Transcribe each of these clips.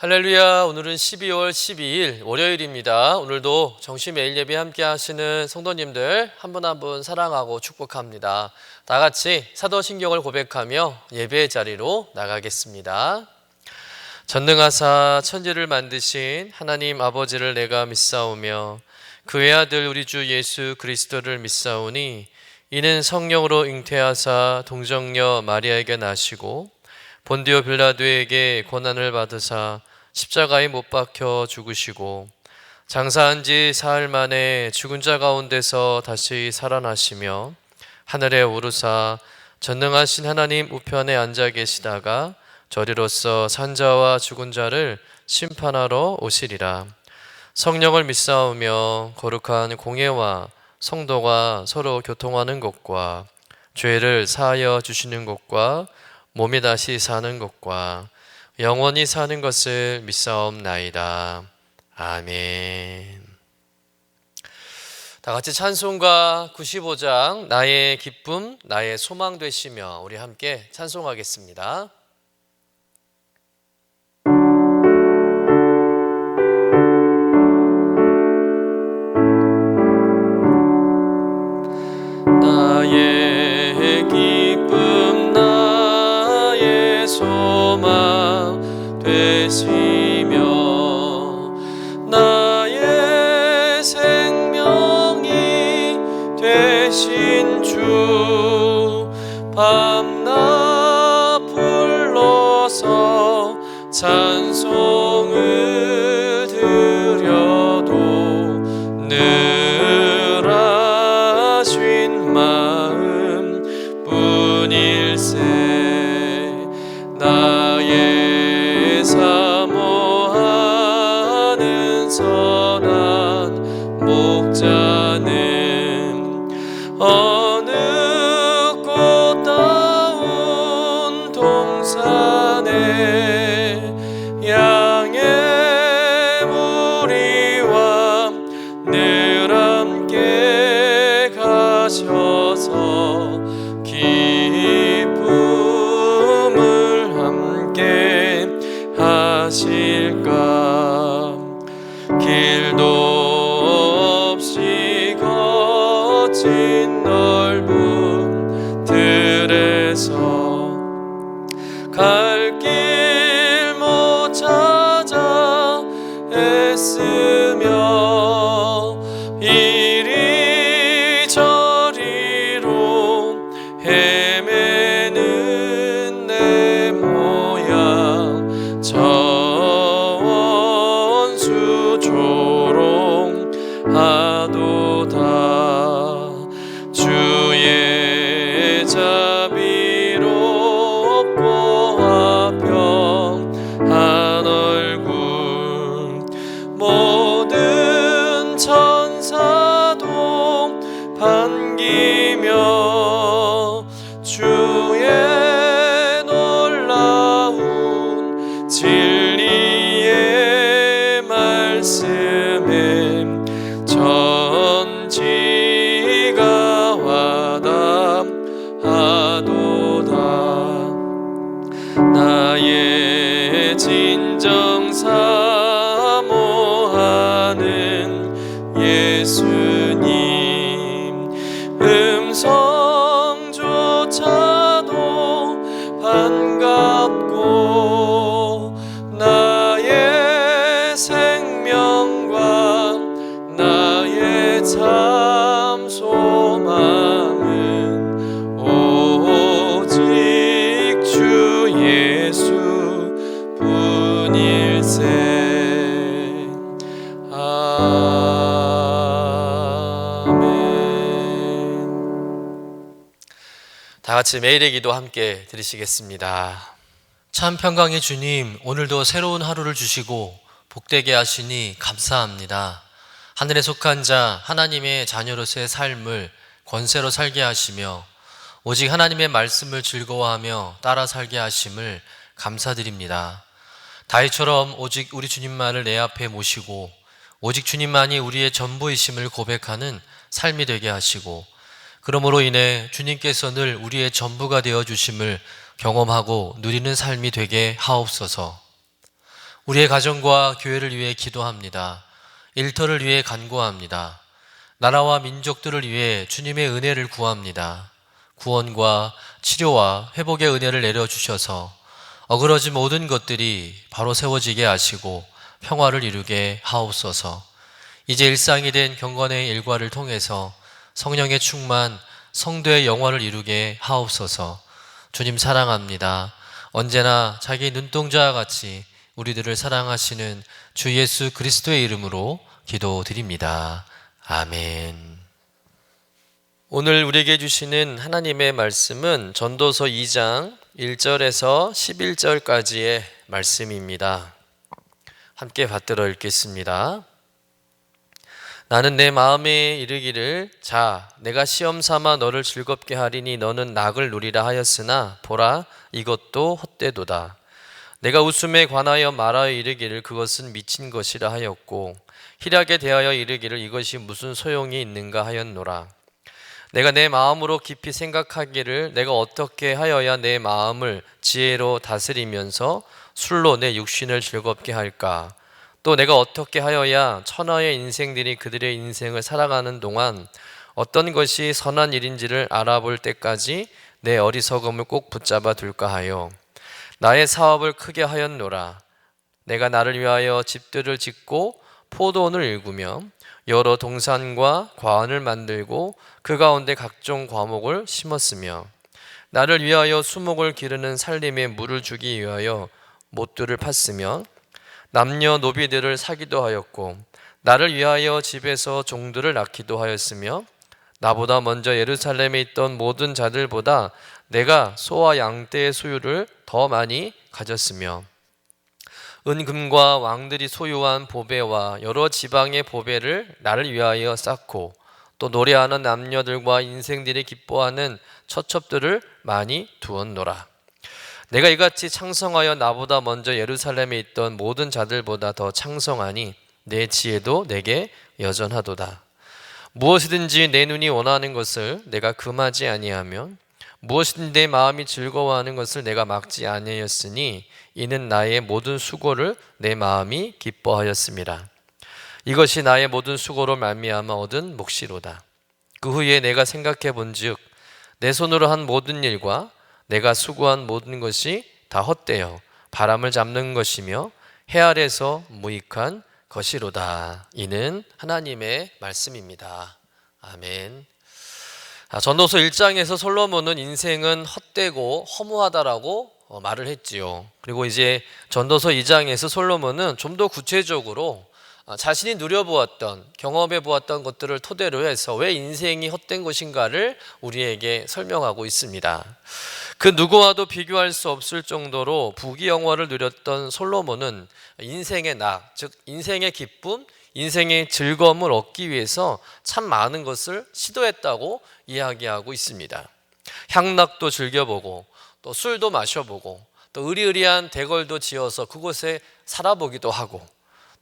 할렐루야. 오늘은 12월 12일 월요일입니다. 오늘도 정시 매일 예배 함께 하시는 성도님들 한 분 한 분 사랑하고 축복합니다. 다 같이 사도신경을 고백하며 예배의 자리로 나가겠습니다. 전능하사 천지를 만드신 하나님 아버지를 내가 믿사오며 그의 아들 우리 주 예수 그리스도를 믿사오니 이는 성령으로 잉태하사 동정녀 마리아에게 나시고 본디오 빌라도에게 고난을 받으사 십자가에 못 박혀 죽으시고 장사한 지 사흘 만에 죽은 자 가운데서 다시 살아나시며 하늘에 오르사 전능하신 하나님 우편에 앉아 계시다가 저리로서 산자와 죽은 자를 심판하러 오시리라. 성령을 믿사오며 거룩한 공예와 성도가 서로 교통하는 것과 죄를 사하여 주시는 것과 몸이 다시 사는 것과 영원히 사는 것을 믿사옵나이다. 아멘. 다 같이 찬송가 95장 나의 기쁨 나의 소망 되시며 우리 함께 찬송하겠습니다. 나의 기쁨 나의 소망 되시며 나의 생명이 되신 주 밤낮 불러서 찬송을 드려도 늘 아쉬운 마음 뿐일세. 나의 사모하는 선한 목자는 어느 꽃다운 동산에 양의 무리와 늘 함께 가셔서 기쁨을 함께 하실까. 길도 없이 거친 넓은 들에서 갈 길 못 찾아 애쓰며 이리저리로 헤매는 내 모양 저 원수 조롱하도다. 주의 자비롭고 화평한 얼굴 모든 천사도 반기며 주의 놀라운 진리의 말씀에 전지가 와닿아도다. 나의 진정 사모하는 예수님 음성조차도 반갑고 나의 생명과 나의 참 소망은 오직 주 예수 뿐일세. 아멘. 다 같이 매일의 기도 함께 드리시겠습니다. 참 평강의 주님, 오늘도 새로운 하루를 주시고 복되게 하시니 감사합니다. 하늘에 속한 자 하나님의 자녀로서의 삶을 권세로 살게 하시며 오직 하나님의 말씀을 즐거워하며 따라 살게 하심을 감사드립니다. 다윗처럼 오직 우리 주님만을 내 앞에 모시고 오직 주님만이 우리의 전부이심을 고백하는 삶이 되게 하시고 그러므로 인해 주님께서 늘 우리의 전부가 되어 주심을 경험하고 누리는 삶이 되게 하옵소서. 우리의 가정과 교회를 위해 기도합니다. 일터를 위해 간구합니다. 나라와 민족들을 위해 주님의 은혜를 구합니다. 구원과 치료와 회복의 은혜를 내려주셔서 어그러진 모든 것들이 바로 세워지게 하시고 평화를 이루게 하옵소서. 이제 일상이 된 경건의 일과를 통해서 성령의 충만, 성도의 영화를 이루게 하옵소서. 주님 사랑합니다. 언제나 자기 눈동자와 같이 우리들을 사랑하시는 주 예수 그리스도의 이름으로 기도드립니다. 아멘. 오늘 우리에게 주시는 하나님의 말씀은 전도서 2장 1절에서 11절까지의 말씀입니다. 함께 받들어 읽겠습니다. 나는 내 마음에 이르기를 자 내가 시험 삼아 너를 즐겁게 하리니 너는 낙을 누리라 하였으나 보라 이것도 헛되도다. 내가 웃음에 관하여 말하여 이르기를 그것은 미친 것이라 하였고 희락에 대하여 이르기를 이것이 무슨 소용이 있는가 하였노라. 내가 내 마음으로 깊이 생각하기를 내가 어떻게 하여야 내 마음을 지혜로 다스리면서 술로 내 육신을 즐겁게 할까? 또 내가 어떻게 하여야 천하의 인생들이 그들의 인생을 살아가는 동안 어떤 것이 선한 일인지를 알아볼 때까지 내 어리석음을 꼭 붙잡아 둘까 하여 나의 사업을 크게 하였노라. 내가 나를 위하여 집들을 짓고 포도원을 일구며 여러 동산과 과원을 만들고 그 가운데 각종 과목을 심었으며 나를 위하여 수목을 기르는 살림에 물을 주기 위하여 못들을 팠으며 남녀 노비들을 사기도 하였고 나를 위하여 집에서 종들을 낳기도 하였으며 나보다 먼저 예루살렘에 있던 모든 자들보다 내가 소와 양떼의 소유를 더 많이 가졌으며 은금과 왕들이 소유한 보배와 여러 지방의 보배를 나를 위하여 쌓고 또 노래하는 남녀들과 인생들이 기뻐하는 처첩들을 많이 두었노라. 내가 이같이 창성하여 나보다 먼저 예루살렘에 있던 모든 자들보다 더 창성하니 내 지혜도 내게 여전하도다. 무엇이든지 내 눈이 원하는 것을 내가 금하지 아니하며 무엇이든 내 마음이 즐거워하는 것을 내가 막지 아니하였으니 이는 나의 모든 수고를 내 마음이 기뻐하였습니다. 이것이 나의 모든 수고로 말미암아 얻은 몫이로다. 그 후에 내가 생각해 본즉 내 손으로 한 모든 일과 내가 수고한 모든 것이 다 헛되어 바람을 잡는 것이며 해 아래서 무익한 것이로다. 이는 하나님의 말씀입니다. 아멘. 전도서 1장에서 솔로몬은 인생은 헛되고 허무하다라고 말을 했지요. 그리고 이제 전도서 2장에서 솔로몬은 좀 더 구체적으로 자신이 누려보았던 경험해 보았던 것들을 토대로 해서 왜 인생이 헛된 것인가를 우리에게 설명하고 있습니다. 그 누구와도 비교할 수 없을 정도로 부귀영화를 누렸던 솔로몬은 인생의 낙, 즉 인생의 기쁨, 인생의 즐거움을 얻기 위해서 참 많은 것을 시도했다고 이야기하고 있습니다. 향락도 즐겨보고 또 술도 마셔보고 또 의리의리한 대궐도 지어서 그곳에 살아보기도 하고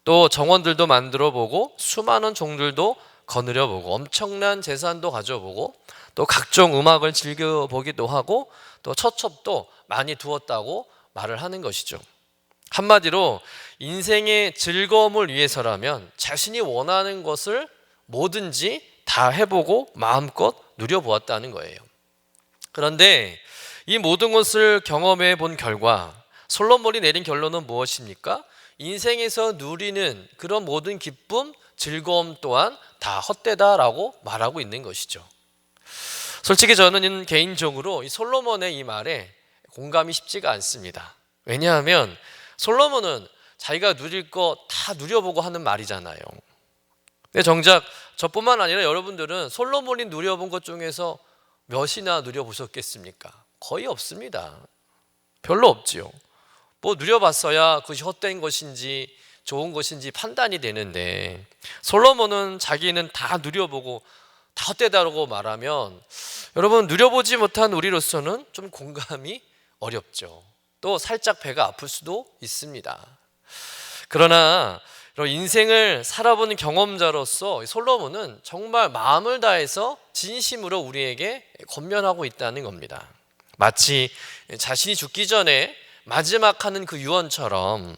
또 정원들도 만들어보고 수많은 종들도 거느려보고 엄청난 재산도 가져보고 또 각종 음악을 즐겨보기도 하고 또 처첩도 많이 두었다고 말을 하는 것이죠. 한마디로 인생의 즐거움을 위해서라면 자신이 원하는 것을 뭐든지 다 해보고 마음껏 누려보았다는 거예요. 그런데 이 모든 것을 경험해 본 결과 솔로몬이 내린 결론은 무엇입니까? 인생에서 누리는 그런 모든 기쁨, 즐거움 또한 다 헛되다라고 말하고 있는 것이죠. 솔직히 저는 개인적으로 이 솔로몬의 이 말에 공감이 쉽지가 않습니다. 왜냐하면 솔로몬은 자기가 누릴 거 다 누려보고 하는 말이잖아요. 근데 정작 저뿐만 아니라 여러분들은 솔로몬이 누려본 것 중에서 몇이나 누려보셨겠습니까? 거의 없습니다. 별로 없지요. 뭐 누려봤어야 그것이 헛된 것인지 좋은 것인지 판단이 되는데 솔로몬은 자기는 다 누려보고 다 헛되다라고 말하면 여러분 누려보지 못한 우리로서는 좀 공감이 어렵죠. 또 살짝 배가 아플 수도 있습니다. 그러나 인생을 살아본 경험자로서 솔로몬은 정말 마음을 다해서 진심으로 우리에게 권면하고 있다는 겁니다. 마치 자신이 죽기 전에 마지막 하는 그 유언처럼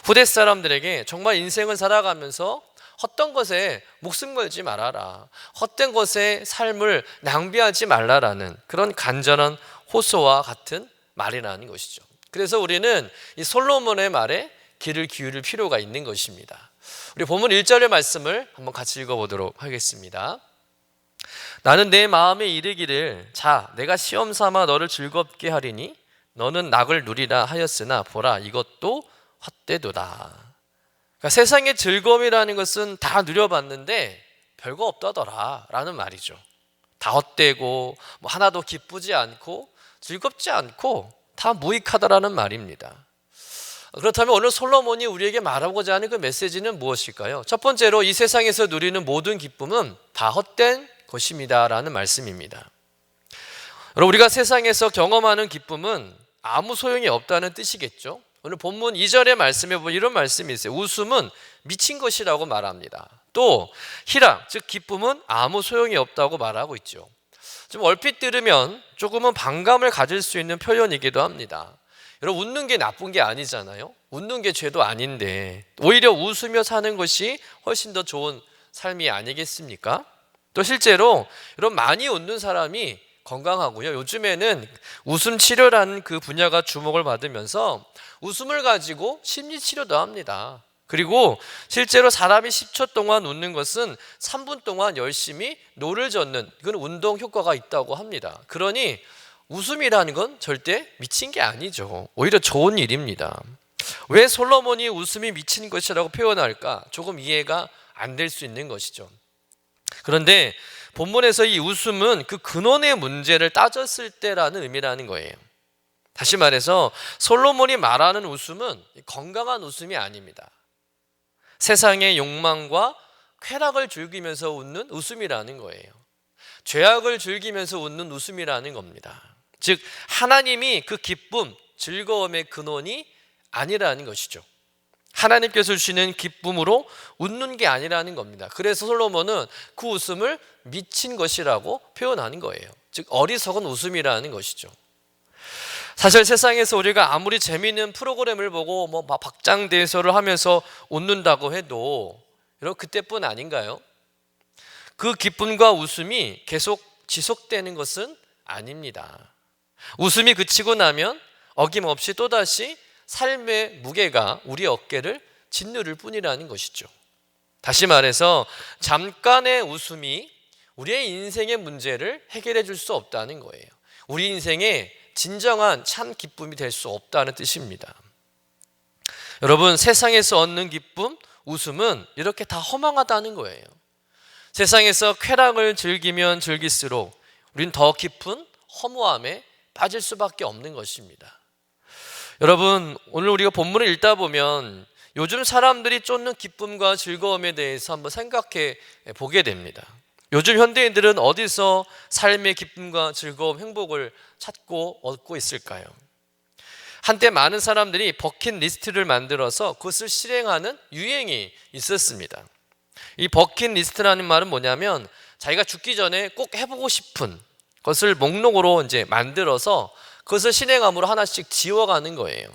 후대 사람들에게 정말 인생을 살아가면서 헛된 것에 목숨 걸지 말아라, 헛된 것에 삶을 낭비하지 말라라는 그런 간절한 호소와 같은 말이라는 것이죠. 그래서 우리는 이 솔로몬의 말에 귀를 기울일 필요가 있는 것입니다. 우리 본문 1절의 말씀을 한번 같이 읽어보도록 하겠습니다. 나는 내 마음에 이르기를 자 내가 시험 삼아 너를 즐겁게 하리니 너는 낙을 누리라 하였으나 보라 이것도 헛되도다. 그러니까 세상의 즐거움이라는 것은 다 누려봤는데 별거 없다더라 라는 말이죠. 다 헛되고 하나도 기쁘지 않고 즐겁지 않고 다 무익하다라는 말입니다. 그렇다면 오늘 솔로몬이 우리에게 말하고자 하는 그 메시지는 무엇일까요? 첫 번째로 이 세상에서 누리는 모든 기쁨은 다 헛된 것입니다 라는 말씀입니다. 여러분, 우리가 세상에서 경험하는 기쁨은 아무 소용이 없다는 뜻이겠죠. 오늘 본문 2절의 말씀에 보면 이런 말씀이 있어요. 웃음은 미친 것이라고 말합니다. 또 희락, 즉 기쁨은 아무 소용이 없다고 말하고 있죠. 좀 얼핏 들으면 조금은 반감을 가질 수 있는 표현이기도 합니다. 여러분, 웃는 게 나쁜 게 아니잖아요. 웃는 게 죄도 아닌데 오히려 웃으며 사는 것이 훨씬 더 좋은 삶이 아니겠습니까? 또 실제로 여러분, 많이 웃는 사람이 건강하고요. 요즘에는 웃음 치료라는 그 분야가 주목을 받으면서 웃음을 가지고 심리 치료도 합니다. 그리고 실제로 사람이 10초 동안 웃는 것은 3분 동안 열심히 노를 젓는 그런 운동 효과가 있다고 합니다. 그러니 웃음이라는 건 절대 미친 게 아니죠. 오히려 좋은 일입니다. 왜 솔로몬이 웃음이 미친 것이라고 표현할까? 조금 이해가 안 될 수 있는 것이죠. 그런데 본문에서 이 웃음은 그 근원의 문제를 따졌을 때라는 의미라는 거예요. 다시 말해서 솔로몬이 말하는 웃음은 건강한 웃음이 아닙니다. 세상의 욕망과 쾌락을 즐기면서 웃는 웃음이라는 거예요. 죄악을 즐기면서 웃는 웃음이라는 겁니다. 즉 하나님이 그 기쁨, 즐거움의 근원이 아니라는 것이죠. 하나님께서 주시는 기쁨으로 웃는 게 아니라는 겁니다. 그래서 솔로몬은 그 웃음을 미친 것이라고 표현하는 거예요. 즉 어리석은 웃음이라는 것이죠. 사실 세상에서 우리가 아무리 재미있는 프로그램을 보고 박장대소를 하면서 웃는다고 해도 여러분 그때뿐 아닌가요? 그 기쁨과 웃음이 계속 지속되는 것은 아닙니다. 웃음이 그치고 나면 어김없이 또다시 삶의 무게가 우리 어깨를 짓누를 뿐이라는 것이죠. 다시 말해서 잠깐의 웃음이 우리의 인생의 문제를 해결해 줄 수 없다는 거예요. 우리 인생의 진정한 참 기쁨이 될 수 없다는 뜻입니다. 여러분, 세상에서 얻는 기쁨, 웃음은 이렇게 다 허망하다는 거예요. 세상에서 쾌락을 즐기면 즐길수록 우린 더 깊은 허무함에 빠질 수밖에 없는 것입니다. 여러분, 오늘 우리가 본문을 읽다 보면 요즘 사람들이 쫓는 기쁨과 즐거움에 대해서 한번 생각해 보게 됩니다. 요즘 현대인들은 어디서 삶의 기쁨과 즐거움, 행복을 찾고 얻고 있을까요? 한때 많은 사람들이 버킷리스트를 만들어서 그것을 실행하는 유행이 있었습니다. 이 버킷리스트라는 말은 뭐냐면 자기가 죽기 전에 꼭 해보고 싶은 것을 목록으로 이제 만들어서 그것을 실행함으로 하나씩 지워가는 거예요.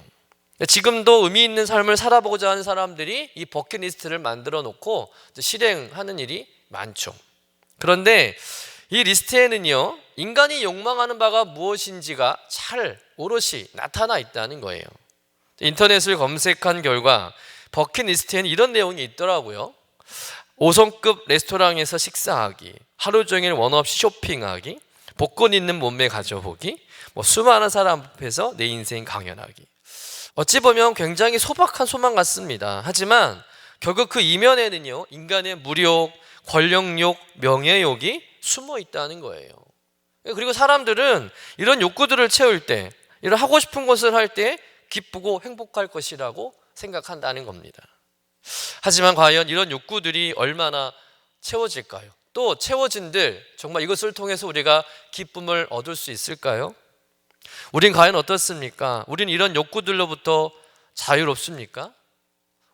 지금도 의미 있는 삶을 살아보고자 하는 사람들이 이 버킷리스트를 만들어 놓고 실행하는 일이 많죠. 그런데 이 리스트에는요, 인간이 욕망하는 바가 무엇인지가 잘 오롯이 나타나 있다는 거예요. 인터넷을 검색한 결과 버킷리스트에는 이런 내용이 있더라고요. 5성급 레스토랑에서 식사하기, 하루 종일 원 없이 쇼핑하기, 복권 있는 몸매 가져보기, 수많은 사람 앞에서 내 인생 강연하기. 어찌 보면 굉장히 소박한 소망 같습니다. 하지만 결국 그 이면에는요, 인간의 무력, 권력욕, 명예욕이 숨어 있다는 거예요. 그리고 사람들은 이런 욕구들을 채울 때, 이런 하고 싶은 것을 할 때 기쁘고 행복할 것이라고 생각한다는 겁니다. 하지만 과연 이런 욕구들이 얼마나 채워질까요? 또 채워진들 정말 이것을 통해서 우리가 기쁨을 얻을 수 있을까요? 우린 과연 어떻습니까? 우린 이런 욕구들로부터 자유롭습니까?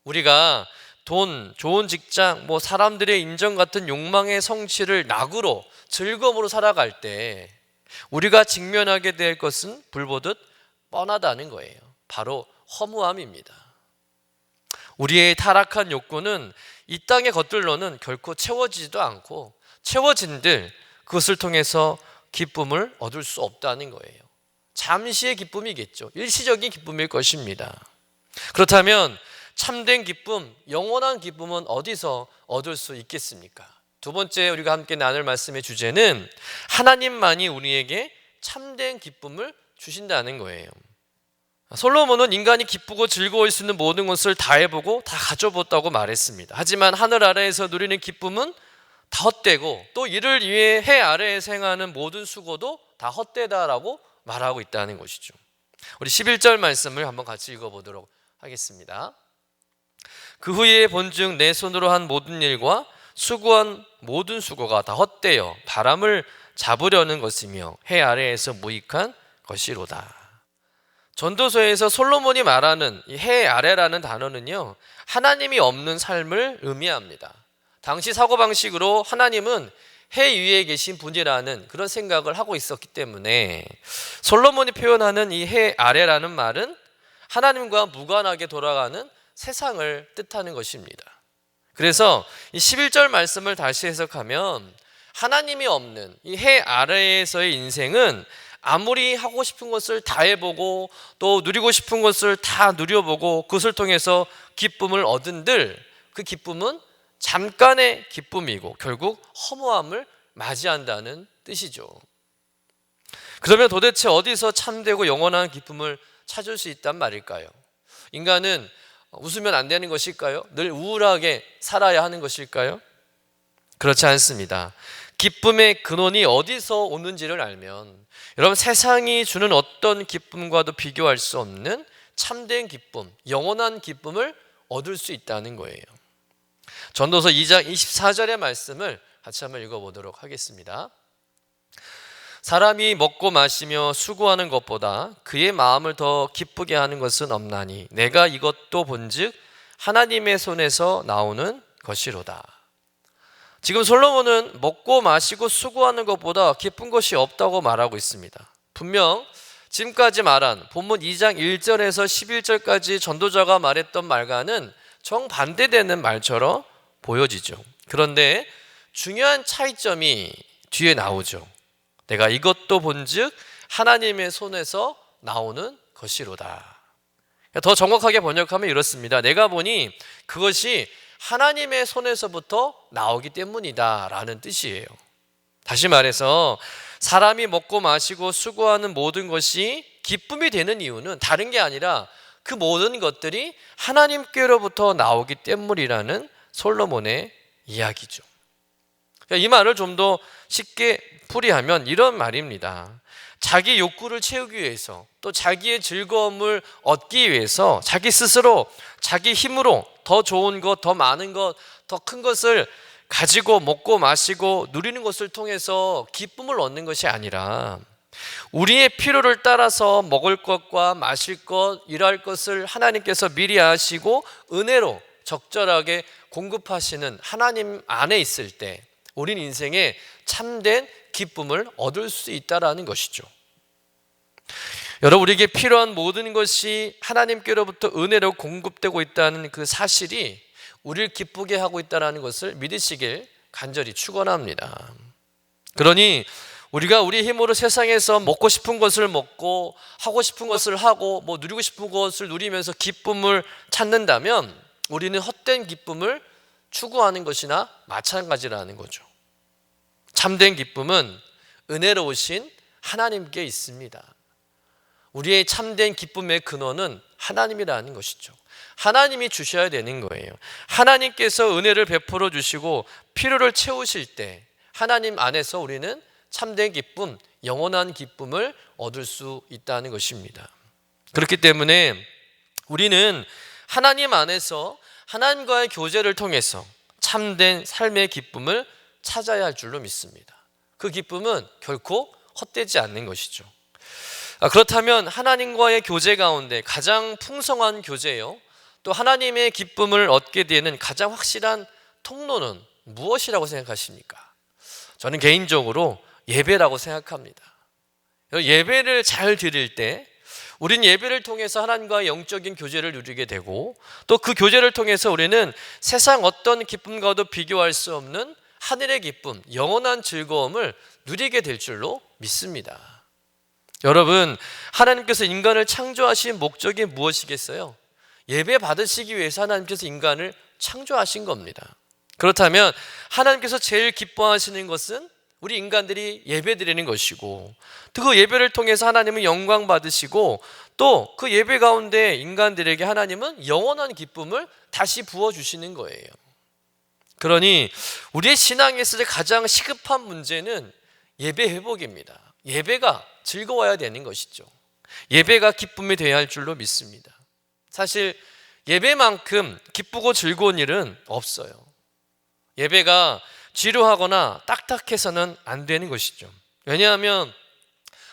우리가 돈, 좋은 직장, 사람들의 인정 같은 욕망의 성취를 낙으로 즐거움으로 살아갈 때 우리가 직면하게 될 것은 불보듯 뻔하다는 거예요. 바로 허무함입니다. 우리의 타락한 욕구는 이 땅의 것들로는 결코 채워지지도 않고 채워진들 그것을 통해서 기쁨을 얻을 수 없다는 거예요. 잠시의 기쁨이겠죠. 일시적인 기쁨일 것입니다. 그렇다면 참된 기쁨, 영원한 기쁨은 어디서 얻을 수 있겠습니까? 두 번째 우리가 함께 나눌 말씀의 주제는 하나님만이 우리에게 참된 기쁨을 주신다는 거예요. 솔로몬은 인간이 기쁘고 즐거울 수 있는 모든 것을 다 해보고 다 가져봤다고 말했습니다. 하지만 하늘 아래에서 누리는 기쁨은 다 헛되고 또 이를 위해 해 아래에서 행하는 모든 수고도 다 헛되다라고 말하고 있다는 것이죠. 우리 11절 말씀을 한번 같이 읽어보도록 하겠습니다. 그 후에 본즉 내 손으로 한 모든 일과 수고한 모든 수고가 다 헛되어 바람을 잡으려는 것이며 해 아래에서 무익한 것이로다. 전도서에서 솔로몬이 말하는 이 해 아래라는 단어는요, 하나님이 없는 삶을 의미합니다. 당시 사고방식으로 하나님은 해 위에 계신 분이라는 그런 생각을 하고 있었기 때문에 솔로몬이 표현하는 이 해 아래라는 말은 하나님과 무관하게 돌아가는 세상을 뜻하는 것입니다. 그래서 이 11절 말씀을 다시 해석하면 하나님이 없는 이 해 아래에서의 인생은 아무리 하고 싶은 것을 다 해보고 또 누리고 싶은 것을 다 누려보고 그것을 통해서 기쁨을 얻은들 그 기쁨은 잠깐의 기쁨이고 결국 허무함을 맞이한다는 뜻이죠. 그러면 도대체 어디서 참되고 영원한 기쁨을 찾을 수 있단 말일까요? 인간은 웃으면 안 되는 것일까요? 늘 우울하게 살아야 하는 것일까요? 그렇지 않습니다. 기쁨의 근원이 어디서 오는지를 알면 여러분 세상이 주는 어떤 기쁨과도 비교할 수 없는 참된 기쁨, 영원한 기쁨을 얻을 수 있다는 거예요. 전도서 2장 24절의 말씀을 같이 한번 읽어보도록 하겠습니다. 사람이 먹고 마시며 수고하는 것보다 그의 마음을 더 기쁘게 하는 것은 없나니 내가 이것도 본즉 하나님의 손에서 나오는 것이로다. 지금 솔로몬은 먹고 마시고 수고하는 것보다 기쁜 것이 없다고 말하고 있습니다. 분명 지금까지 말한 본문 2장 1절에서 11절까지 전도자가 말했던 말과는 정반대되는 말처럼 보여지죠. 그런데 중요한 차이점이 뒤에 나오죠. 내가 이것도 본즉 하나님의 손에서 나오는 것이로다. 더 정확하게 번역하면 이렇습니다. 내가 보니 그것이 하나님의 손에서부터 나오기 때문이다 라는 뜻이에요. 다시 말해서 사람이 먹고 마시고 수고하는 모든 것이 기쁨이 되는 이유는 다른 게 아니라 그 모든 것들이 하나님께로부터 나오기 때문이라는 솔로몬의 이야기죠. 이 말을 좀 더 쉽게 풀이하면 이런 말입니다. 자기 욕구를 채우기 위해서 또 자기의 즐거움을 얻기 위해서 자기 스스로 자기 힘으로 더 좋은 것, 더 많은 것, 더 큰 것을 가지고 먹고 마시고 누리는 것을 통해서 기쁨을 얻는 것이 아니라 우리의 필요를 따라서 먹을 것과 마실 것, 일할 것을 하나님께서 미리 아시고 은혜로 적절하게 공급하시는 하나님 안에 있을 때 우린 인생에 참된 기쁨을 얻을 수 있다는 것이죠. 여러분, 우리에게 필요한 모든 것이 하나님께로부터 은혜로 공급되고 있다는 그 사실이 우리를 기쁘게 하고 있다는 것을 믿으시길 간절히 축원합니다. 그러니 우리가 우리 힘으로 세상에서 먹고 싶은 것을 먹고 하고 싶은 것을 하고 누리고 싶은 것을 누리면서 기쁨을 찾는다면 우리는 헛된 기쁨을 추구하는 것이나 마찬가지라는 거죠. 참된 기쁨은 은혜로우신 하나님께 있습니다. 우리의 참된 기쁨의 근원은 하나님이라는 것이죠. 하나님이 주셔야 되는 거예요. 하나님께서 은혜를 베풀어 주시고 필요를 채우실 때 하나님 안에서 우리는 참된 기쁨, 영원한 기쁨을 얻을 수 있다는 것입니다. 그렇기 때문에 우리는 하나님 안에서 하나님과의 교제를 통해서 참된 삶의 기쁨을 찾아야 할 줄로 믿습니다. 그 기쁨은 결코 헛되지 않는 것이죠. 그렇다면 하나님과의 교제 가운데 가장 풍성한 교제요, 또 하나님의 기쁨을 얻게 되는 가장 확실한 통로는 무엇이라고 생각하십니까? 저는 개인적으로 예배라고 생각합니다. 예배를 잘 드릴 때 우린 예배를 통해서 하나님과의 영적인 교제를 누리게 되고 또 그 교제를 통해서 우리는 세상 어떤 기쁨과도 비교할 수 없는 하늘의 기쁨, 영원한 즐거움을 누리게 될 줄로 믿습니다. 여러분, 하나님께서 인간을 창조하신 목적이 무엇이겠어요? 예배 받으시기 위해서 하나님께서 인간을 창조하신 겁니다. 그렇다면 하나님께서 제일 기뻐하시는 것은 우리 인간들이 예배 드리는 것이고 또 그 예배를 통해서 하나님은 영광 받으시고 또 그 예배 가운데 인간들에게 하나님은 영원한 기쁨을 다시 부어주시는 거예요. 그러니 우리의 신앙에 있어서 가장 시급한 문제는 예배 회복입니다. 예배가 즐거워야 되는 것이죠. 예배가 기쁨이 되어야 할 줄로 믿습니다. 사실 예배만큼 기쁘고 즐거운 일은 없어요. 예배가 지루하거나 딱딱해서는 안 되는 것이죠. 왜냐하면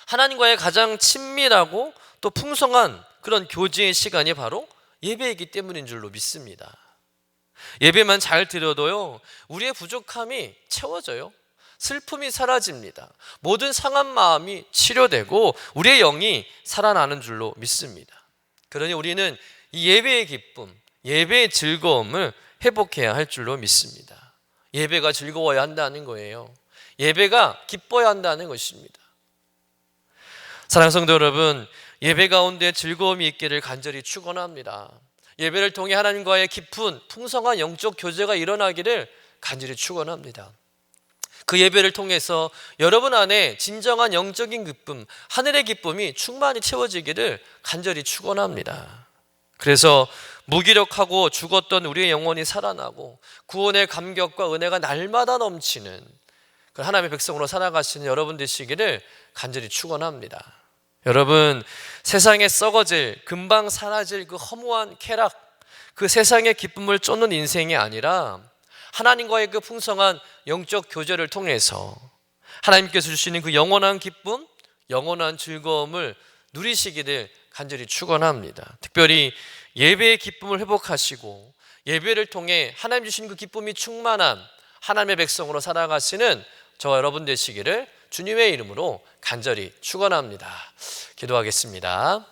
하나님과의 가장 친밀하고 또 풍성한 그런 교제의 시간이 바로 예배이기 때문인 줄로 믿습니다. 예배만 잘 드려도요, 우리의 부족함이 채워져요. 슬픔이 사라집니다. 모든 상한 마음이 치료되고 우리의 영이 살아나는 줄로 믿습니다. 그러니 우리는 이 예배의 기쁨, 예배의 즐거움을 회복해야 할 줄로 믿습니다. 예배가 즐거워야 한다는 거예요. 예배가 기뻐야 한다는 것입니다. 사랑하는 성도 여러분, 예배 가운데 즐거움이 있기를 간절히 축원합니다. 예배를 통해 하나님과의 깊은 풍성한 영적 교제가 일어나기를 간절히 축원합니다. 그 예배를 통해서 여러분 안에 진정한 영적인 기쁨, 하늘의 기쁨이 충만히 채워지기를 간절히 축원합니다. 그래서 무기력하고 죽었던 우리의 영혼이 살아나고 구원의 감격과 은혜가 날마다 넘치는 그 하나님의 백성으로 살아가시는 여러분 되시기를 간절히 축원합니다. 여러분, 세상에 썩어질, 금방 사라질 그 허무한 쾌락, 그 세상의 기쁨을 쫓는 인생이 아니라 하나님과의 그 풍성한 영적 교제를 통해서 하나님께서 주시는 그 영원한 기쁨, 영원한 즐거움을 누리시기를 간절히 축원합니다. 특별히 예배의 기쁨을 회복하시고 예배를 통해 하나님 주신 그 기쁨이 충만한 하나님의 백성으로 살아가시는 저와 여러분 되시기를 주님의 이름으로 간절히 축원합니다. 기도하겠습니다.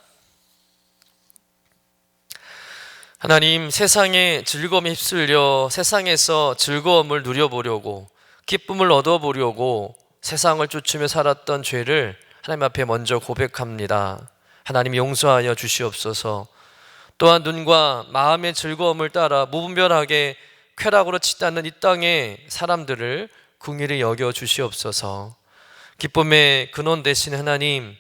하나님, 세상의 즐거움에 휩쓸려 세상에서 즐거움을 누려보려고 기쁨을 얻어보려고 세상을 쫓으며 살았던 죄를 하나님 앞에 먼저 고백합니다. 하나님 용서하여 주시옵소서. 또한 눈과 마음의 즐거움을 따라 무분별하게 쾌락으로 치닫는 이 땅의 사람들을 긍휼히 여겨 주시옵소서. 기쁨의 근원 되신 하나님,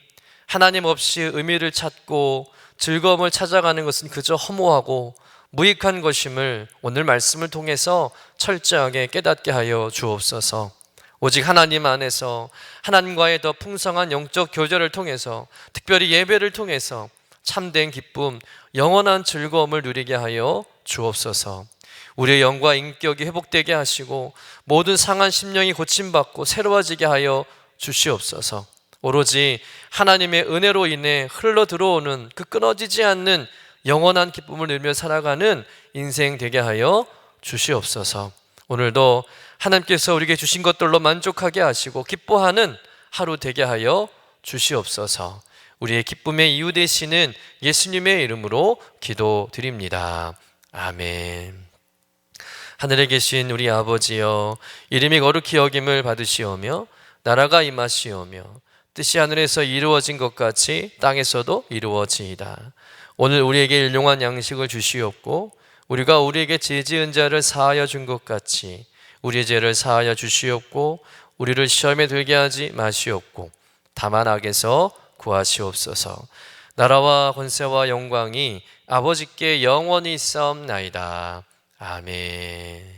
하나님 없이 의미를 찾고 즐거움을 찾아가는 것은 그저 허무하고 무익한 것임을 오늘 말씀을 통해서 철저하게 깨닫게 하여 주옵소서. 오직 하나님 안에서 하나님과의 더 풍성한 영적 교제를 통해서 특별히 예배를 통해서 참된 기쁨, 영원한 즐거움을 누리게 하여 주옵소서. 우리의 영과 인격이 회복되게 하시고 모든 상한 심령이 고침받고 새로워지게 하여 주시옵소서. 오로지 하나님의 은혜로 인해 흘러 들어오는 그 끊어지지 않는 영원한 기쁨을 누리며 살아가는 인생 되게 하여 주시옵소서. 오늘도 하나님께서 우리에게 주신 것들로 만족하게 하시고 기뻐하는 하루 되게 하여 주시옵소서. 우리의 기쁨의 이유 되시는 예수님의 이름으로 기도드립니다. 아멘. 하늘에 계신 우리 아버지여, 이름이 거룩히 여김을 받으시오며 나라가 임하시오며 뜻이 하늘에서 이루어진 것 같이 땅에서도 이루어지이다. 오늘 우리에게 일용할 양식을 주시옵고 우리가 우리에게 죄 지은 자를 사하여 준 것 같이 우리의 죄를 사하여 주시옵고 우리를 시험에 들게 하지 마시옵고 다만 악에서 구하시옵소서. 나라와 권세와 영광이 아버지께 영원히 있사옵나이다. 아멘.